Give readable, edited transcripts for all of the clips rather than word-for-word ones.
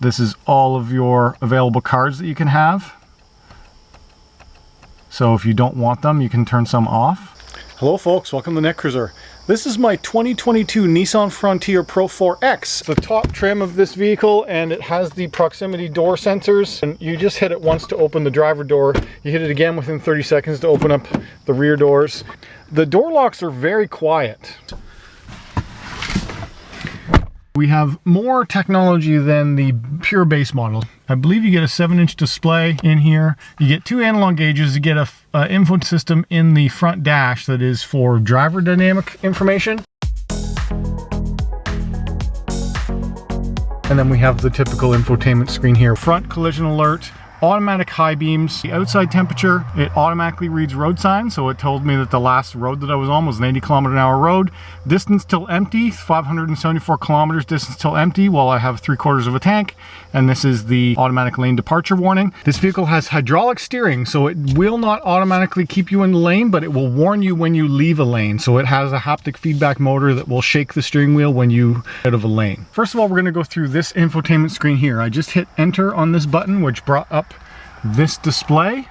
This is all of your available cards that you can have. So if you don't want them, you can turn some off. Hello folks, welcome to Netcruzer. This is my 2022 Nissan Frontier Pro-4X. The top trim of this vehicle, and it has the proximity door sensors. And you just hit it once to open the driver door. You hit it again within 30 seconds to open up the rear doors. The door locks are very quiet. We have more technology than the pure base model. I believe you get a 7-inch display in here. You get 2 analog gauges. You get a info system in the front dash that is for driver dynamic information. And then we have the typical infotainment screen here. Front collision alert, automatic high beams, the outside temperature. It automatically reads road signs, so it told me that the last road that I was on was an 80-kilometer-an-hour road. Distance till empty, 574 kilometers distance till empty, while I have 3/4 of a tank. And this is the automatic lane departure warning. This vehicle has hydraulic steering, so it will not automatically keep you in the lane, but it will warn you when you leave a lane. So it has a haptic feedback motor that will shake the steering wheel when you out of a lane. First of all, we're going to go through this infotainment screen here. I just hit enter on this button, which brought up this display.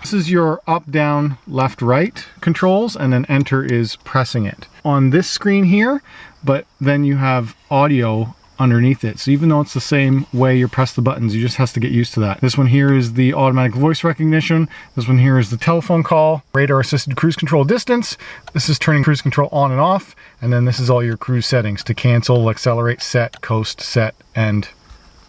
This is your up, down, left, right controls, and then enter is pressing it. On this screen here, but then you have audio underneath it. So even though it's the same way you press the buttons, you just have to get used to that. This one here is the automatic voice recognition. This one here is the telephone call, radar assisted cruise control distance. This is turning cruise control on and off. And then this is all your cruise settings to cancel, accelerate, set, coast, set, and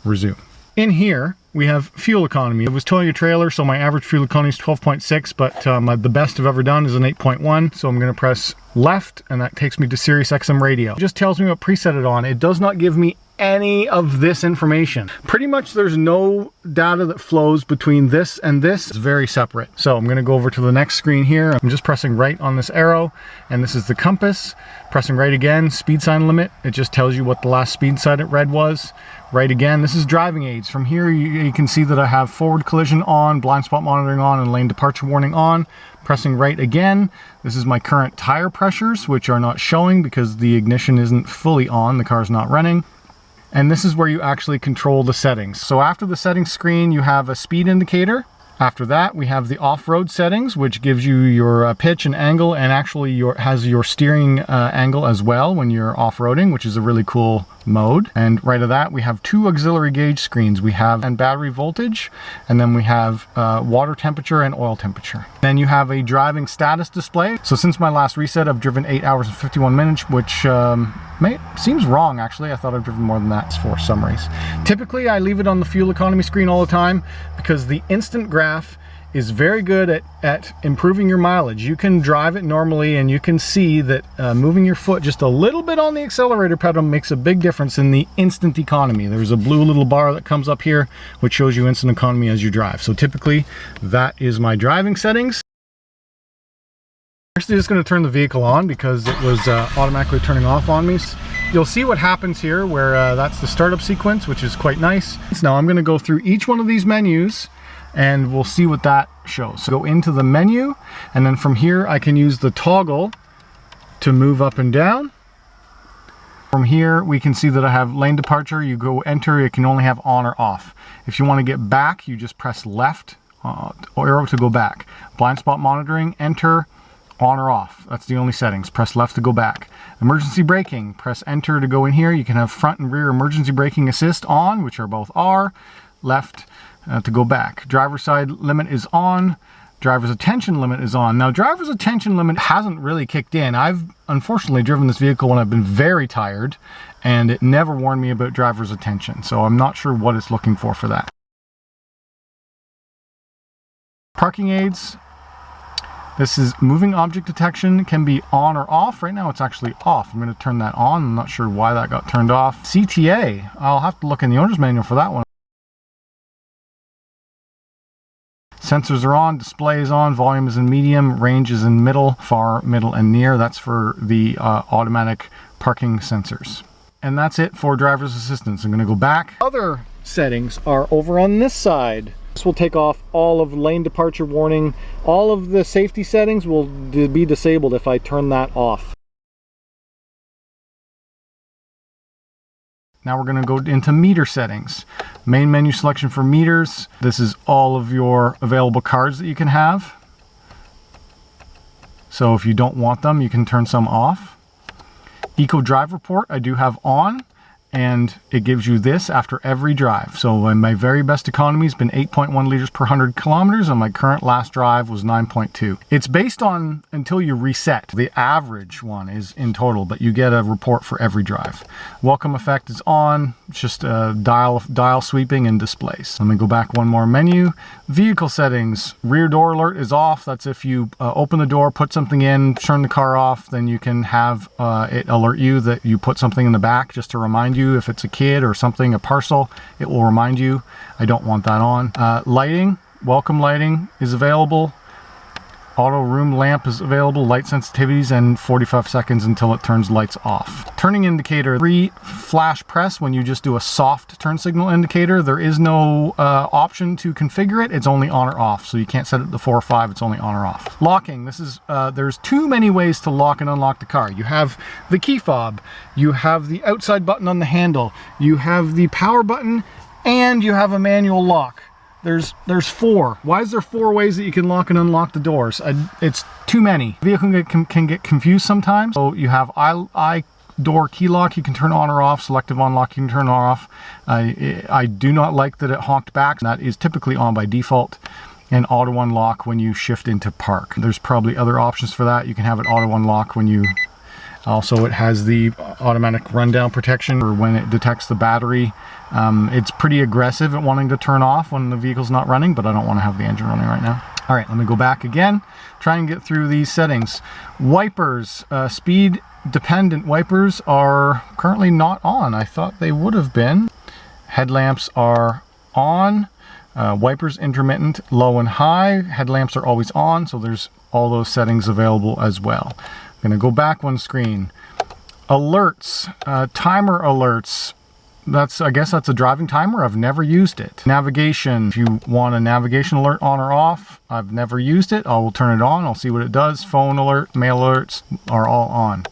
resume. In here, we have fuel economy. I was towing a trailer, so my average fuel economy is 12.6, but the best I've ever done is an 8.1. So I'm going to press left, and that takes me to Sirius XM radio. It just tells me what preset it on. It does not give me any of this information. Pretty much there's no data that flows between this and this. It's very separate. So I'm going to go over to the next screen here. I'm just pressing right on this arrow, and this is the compass. Pressing right again, speed sign limit. It just tells you what the last speed sign it read was. Right again, this is driving aids. From here you can see that I have forward collision on, blind spot monitoring on, and lane departure warning on. Pressing right again, this is my current tire pressures, which are not showing because the ignition isn't fully on, the car's not running. And this is where you actually control the settings. So after the settings screen, you have a speed indicator. After that, we have the off-road settings, which gives you your pitch and angle, and actually has your steering angle as well when you're off-roading, which is a really cool mode. And right of that, we have 2 auxiliary gauge screens. We have battery voltage, and then we have water temperature and oil temperature. Then you have a driving status display. So since my last reset, I've driven 8 hours and 51 minutes, which seems wrong actually. I thought I've driven more than that for summaries. Typically, I leave it on the fuel economy screen all the time because the instant graph is very good at improving your mileage. You can drive it normally and you can see that moving your foot just a little bit on the accelerator pedal makes a big difference in the instant economy. There's a blue little bar that comes up here which shows you instant economy as you drive. So typically that is my driving settings. First, I'm just going to turn the vehicle on because it was automatically turning off on me. You'll see what happens here where that's the startup sequence, which is quite nice. So now I'm going to go through each one of these menus and we'll see what that shows. So go into the menu, and then from here I can use the toggle to move up and down. From here we can see that I have lane departure. You go enter, it can only have on or off. If you want to get back, you just press left arrow to go back. Blind spot monitoring, enter, on or off. That's the only settings. Press left to go back. Emergency braking, press enter to go in here. You can have front and rear emergency braking assist on, which are both R. Left to go back. Driver's side limit is on. Driver's attention limit is on. Now, driver's attention limit hasn't really kicked in. I've unfortunately driven this vehicle when I've been very tired, and it never warned me about driver's attention. So I'm not sure what it's looking for that. Parking aids. This is moving object detection, can be on or off. Right now it's actually off. I'm going to turn that on. I'm not sure why that got turned off. CTA, I'll have to look in the owner's manual for that one. Sensors are on, display is on, volume is in medium, range is in middle, far, middle, and near. That's for the automatic parking sensors. And that's it for driver's assistance. I'm going to go back. Other settings are over on this side. This will take off all of lane departure warning. All of the safety settings will be disabled if I turn that off. Now we're going to go into meter settings. Main menu selection for meters. This is all of your available cards that you can have. So if you don't want them, you can turn some off. Eco Drive Report I do have on, and it gives you this after every drive. So my very best economy has been 8.1 liters per 100 kilometers, and my current last drive was 9.2. It's based on until you reset. The average one is in total, but you get a report for every drive. Welcome effect is on. It's just dial sweeping and displays. Let me go back one more menu. Vehicle settings. Rear door alert is off. That's if you open the door, put something in, turn the car off, then you can have it alert you that you put something in the back, just to remind you. If it's a kid or something, a parcel, it will remind you. I don't want that on. Lighting, welcome lighting is available. Auto room lamp is available, light sensitivities, and 45 seconds until it turns lights off. Turning indicator, 3 flash press when you just do a soft turn signal indicator. There is no option to configure it. It's only on or off, so you can't set it to 4 or 5. It's only on or off. Locking, this is there's too many ways to lock and unlock the car. You have the key fob, you have the outside button on the handle, you have the power button, and you have a manual lock. There's 4. Why is there 4 ways that you can lock and unlock the doors? It's too many. The vehicle can get confused sometimes. So you have I door key lock, you can turn on or off. Selective unlock, you can turn on or off. I do not like that it honked back. That is typically on by default. And auto unlock when you shift into park. There's probably other options for that. You can have it auto unlock when you... Also, it has the automatic rundown protection for when it detects the battery. It's pretty aggressive at wanting to turn off when the vehicle's not running, but I don't want to have the engine running right now. All right, let me go back again, try and get through these settings. Wipers, speed dependent wipers are currently not on. I thought they would have been. Headlamps are on. Wipers intermittent, low and high. Headlamps are always on, so there's all those settings available as well. I'm going to go back one screen. Alerts, timer alerts. I guess that's a driving timer. I've never used it. Navigation, if you want a navigation alert on or off, I've never used it. I will turn it on. I'll see what it does. Phone alert, mail alerts are all on.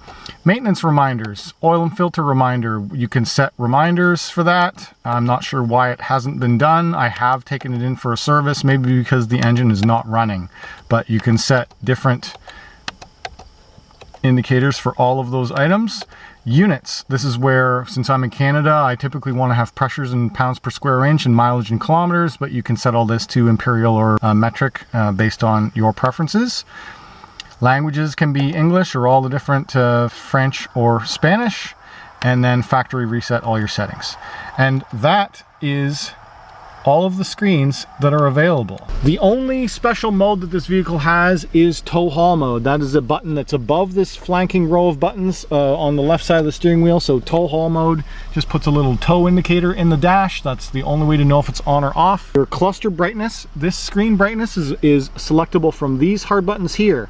Maintenance reminders, oil and filter reminder. You can set reminders for that. I'm not sure why it hasn't been done. I have taken it in for a service, maybe because the engine is not running, but you can set different indicators for all of those items. Units, this is where, since I'm in Canada, I typically want to have pressures in pounds per square inch and mileage in kilometers, but you can set all this to imperial or metric based on your preferences. Languages can be English or all the different French or Spanish, and then factory reset all your settings. And that is all of the screens that are available. The only special mode that this vehicle has is tow haul mode. That is a button that's above this flanking row of buttons on the left side of the steering wheel. So tow haul mode just puts a little tow indicator in the dash. That's the only way to know if it's on or off. Your cluster brightness, this screen brightness is selectable from these hard buttons here,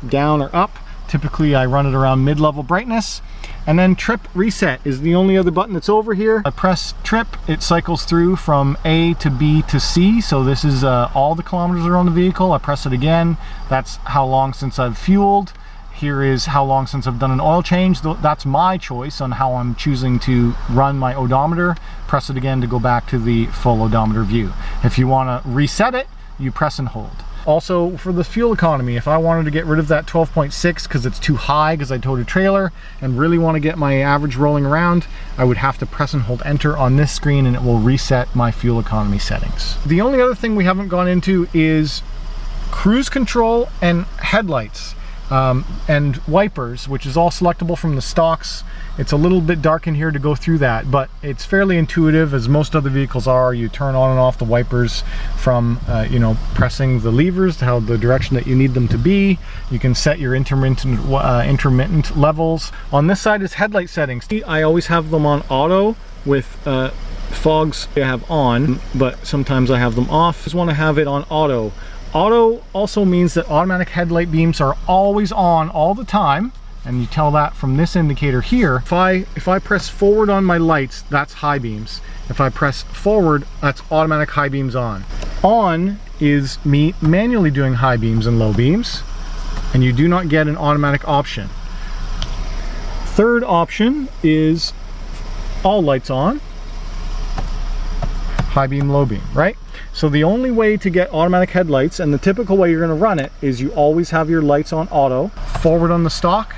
down or up. Typically I run it around mid-level brightness. And then trip reset is the only other button that's over here. I press trip, it cycles through from A to B to C. So this is all the kilometers are on the vehicle. I press it again. That's how long since I've fueled. Here is how long since I've done an oil change. That's my choice on how I'm choosing to run my odometer. Press it again to go back to the full odometer view. If you want to reset it, you press and hold. Also, for the fuel economy, if I wanted to get rid of that 12.6 because it's too high because I towed a trailer and really want to get my average rolling around, I would have to press and hold enter on this screen and it will reset my fuel economy settings. The only other thing we haven't gone into is cruise control and headlights and wipers, which is all selectable from the stocks. It's a little bit dark in here to go through that, but it's fairly intuitive, as most other vehicles are. You turn on and off the wipers from you know, pressing the levers to how the direction that you need them to be. You can set your intermittent levels. On this side is headlight settings. I always have them on auto with fogs I have on, but sometimes I have them off. I just want to have it on auto. Auto also means that automatic headlight beams are always on all the time, and you tell that from this indicator here. If I press forward on my lights, that's high beams. If I press forward, that's automatic high beams on. On is me manually doing high beams and low beams, and you do not get an automatic option. Third option is all lights on, high beam, low beam, right? So the only way to get automatic headlights, and the typical way you're gonna run it, is you always have your lights on auto. Forward on the stock,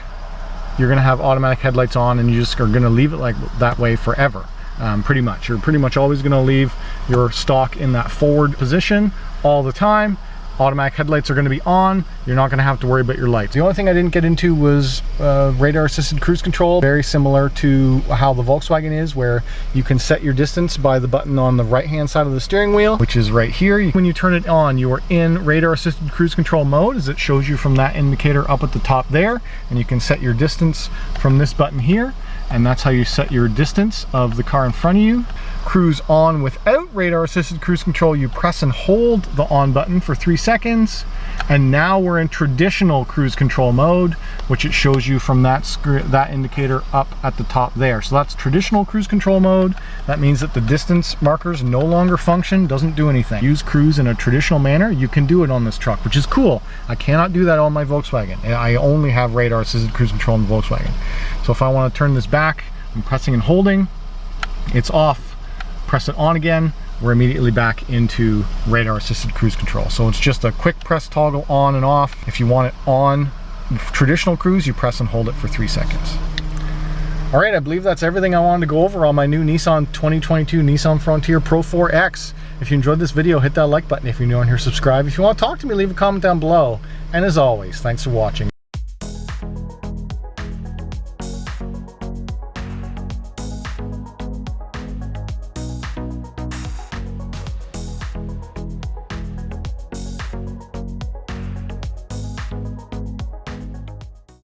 you're gonna have automatic headlights on, and you just are gonna leave it like that way forever. Pretty much. You're pretty much always gonna leave your stock in that forward position all the time. Automatic headlights are going to be on. You're not going to have to worry about your lights. The only thing I didn't get into was radar assisted cruise control. Very similar to how the Volkswagen is, where you can set your distance by the button on the right hand side of the steering wheel, which is right here. When you turn it on, you are in radar assisted cruise control mode, as it shows you from that indicator up at the top there, and you can set your distance from this button here, and that's how you set your distance of the car in front of you. Cruise on without radar assisted cruise control, you press and hold the on button for 3 seconds, and now we're in traditional cruise control mode, which it shows you from that indicator up at the top there. So that's traditional cruise control mode. That means that the distance markers no longer function, doesn't do anything. Use cruise in a traditional manner. You can do it on this truck, which is cool. I cannot do that on my Volkswagen. I only have radar assisted cruise control in the Volkswagen. So if I want to turn this back, I'm pressing and holding, it's off. Press it on again, we're immediately back into radar assisted cruise control. So it's just a quick press toggle on and off. If you want it on traditional cruise, you press and hold it for 3 seconds. All right, I believe that's everything I wanted to go over on my new Nissan 2022 Nissan Frontier Pro-4X. If you enjoyed this video, hit that like button. If you're new on here, subscribe. If you want to talk to me, leave a comment down below. And as always, thanks for watching.